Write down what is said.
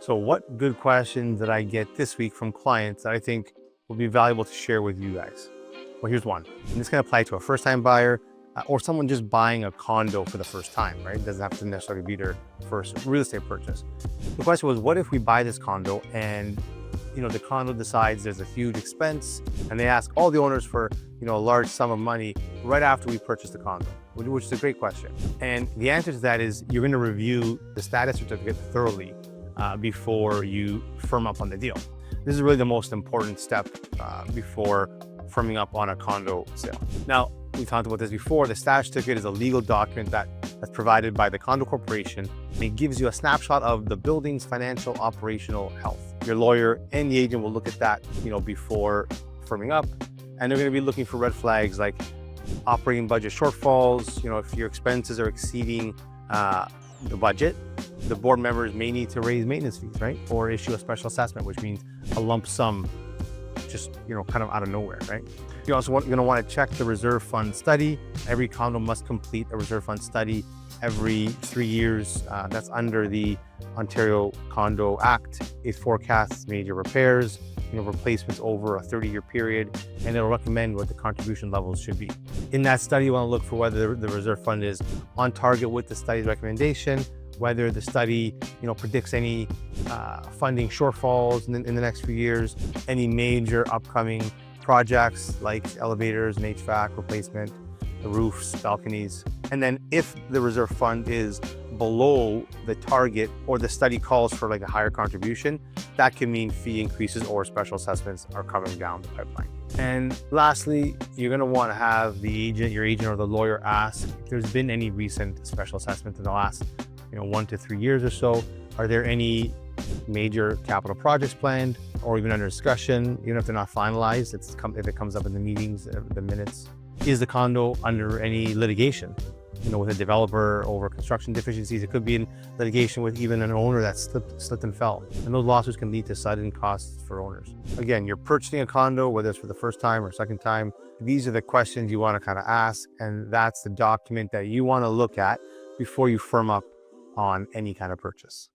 So what good questions did I get this week from clients that I think will be valuable to share with you guys? Well, here's one. And this can apply to a first-time buyer or someone just buying a condo for the first time, right? It doesn't have to necessarily be their first real estate purchase. The question was, what if we buy this condo and the condo decides there's a huge expense and they ask all the owners for a large sum of money right after we purchase the condo, which is a great question. And the answer to that is you're going to review the status certificate thoroughly before you firm up on the deal. This is really the most important step before firming up on a condo sale. Now, we talked about this before. The status certificate is a legal document that's provided by the condo corporation, and it gives you a snapshot of the building's financial operational health. Your lawyer and the agent will look at that, before firming up, and they're going to be looking for red flags like operating budget shortfalls. If your expenses are exceeding the budget, the board members may need to raise maintenance fees, right? Or issue a special assessment, which means a lump sum, just, kind of out of nowhere, right? You're also going to want to check the reserve fund study. Every condo must complete a reserve fund study every 3 years. That's under the Ontario Condo Act. It forecasts major repairs, replacements over a 30-year period, and it'll recommend what the contribution levels should be. In that study, you want to look for whether the reserve fund is on target with the study's recommendation, whether the study, predicts any funding shortfalls in the next few years, any major upcoming projects like elevators and HVAC replacement, the roofs, balconies. And then if the reserve fund is below the target or the study calls for like a higher contribution, that can mean fee increases or special assessments are coming down the pipeline. And lastly, you're going to want to have your agent or the lawyer ask if there's been any recent special assessment in the last 1 to 3 years or so. Are there any major capital projects planned or even under discussion, even if they're not finalized? If it comes up in the meetings, the minutes. Is the condo under any litigation, with a developer over construction deficiencies? It could be in litigation with even an owner that slipped and fell. And those lawsuits can lead to sudden costs for owners. Again, you're purchasing a condo, whether it's for the first time or second time. These are the questions you want to kind of ask, and that's the document that you want to look at before you firm up on any kind of purchase.